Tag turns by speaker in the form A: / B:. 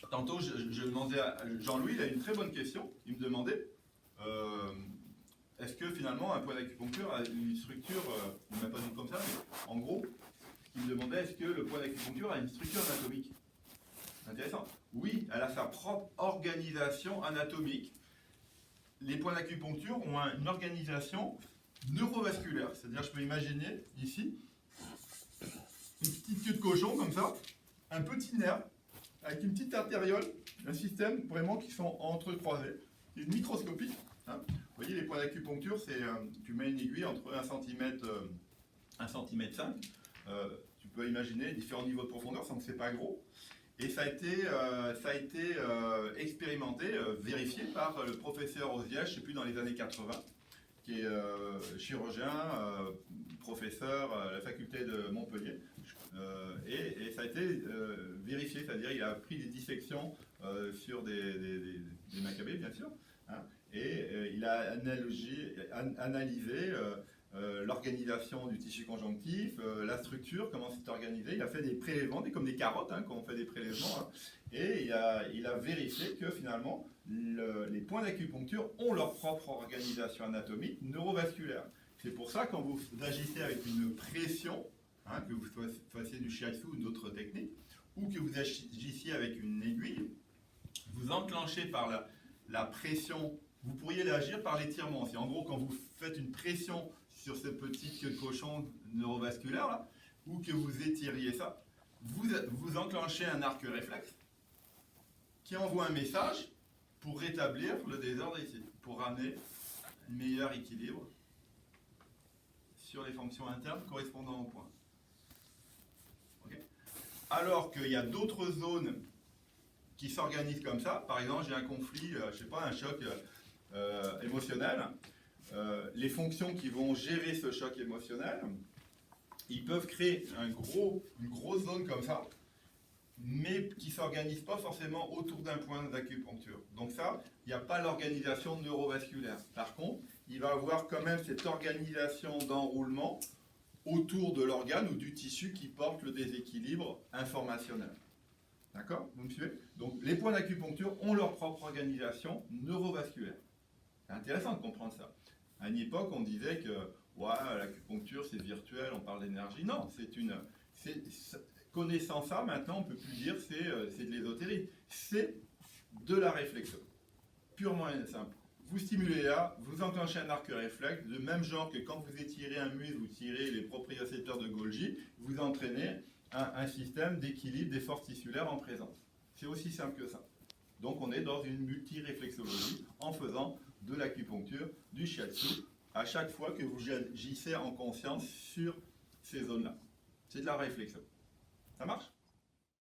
A: Tantôt, je demandais à Jean-Louis, il a une très bonne question. Il me demandait est-ce que finalement un point d'acupuncture a une structure, il ne m'a pas dit comme ça, mais en gros, il me demandait est-ce que le point d'acupuncture a une structure anatomique. Intéressant. Oui, elle a sa propre organisation anatomique. Les points d'acupuncture ont une organisation neurovasculaire. C'est-à-dire, je peux imaginer ici une petite queue de cochon comme ça, un petit nerf avec une petite artériole, un système vraiment qui sont entrecroisés, une microscopie. Hein. Vous voyez, les points d'acupuncture, c'est tu mets une aiguille entre 1 cm, 1 cm 5. Tu peux imaginer différents niveaux de profondeur, sans que c'est pas gros. Et ça a été expérimenté, vérifié par le professeur Oziel, je ne sais plus, dans les années 80, qui est chirurgien, professeur à la faculté de Montpellier. Et ça a été vérifié, c'est-à-dire il a pris des dissections sur des macabées, bien sûr, hein, et il a analysé l'organisation du tissu conjonctif, la structure, comment c'est organisé. Il a fait des prélèvements, comme des carottes, hein, quand on fait des prélèvements, hein, et il a vérifié que finalement, les points d'acupuncture ont leur propre organisation anatomique neurovasculaire. C'est pour ça, quand vous agissez avec une pression, hein, que vous fassiez du shiatsu ou d'autres techniques, ou que vous agissiez avec une aiguille, vous enclenchez par la pression. Vous pourriez l'agir par l'étirement. C'est en gros quand vous faites une pression sur ce petit queue de cochon neurovasculaire là, ou que vous étiriez ça, vous enclenchez un arc réflexe qui envoie un message pour rétablir le désordre ici, pour ramener un meilleur équilibre sur les fonctions internes correspondant au point. Okay. Alors qu'il y a d'autres zones qui s'organisent comme ça. Par exemple, j'ai un conflit, je ne sais pas, un choc émotionnel. Les fonctions qui vont gérer ce choc émotionnel, ils peuvent créer une grosse zone comme ça, mais qui ne s'organise pas forcément autour d'un point d'acupuncture. Donc ça, il n'y a pas l'organisation neurovasculaire. Par contre, il va avoir quand même cette organisation d'enroulement autour de l'organe ou du tissu qui porte le déséquilibre informationnel. D'accord? Vous me suivez? Donc les points d'acupuncture ont leur propre organisation neurovasculaire. C'est intéressant de comprendre ça. À une époque, on disait que ouais, l'acupuncture c'est virtuel, on parle d'énergie. Non, connaissant ça, maintenant on ne peut plus dire c'est de l'ésotérie. C'est de la réflexion. Purement et simple. Vous stimulez là, vous enclenchez un arc réflexe, de même genre que quand vous étirez un muscle, vous tirez les propriocéteurs de Golgi, vous entraînez un système d'équilibre des forces tissulaires en présence. C'est aussi simple que ça. Donc on est dans une multiréflexologie en faisant de l'acupuncture, du shiatsu, à chaque fois que vous agissez en conscience sur ces zones-là. C'est de la réflexion. Ça marche ?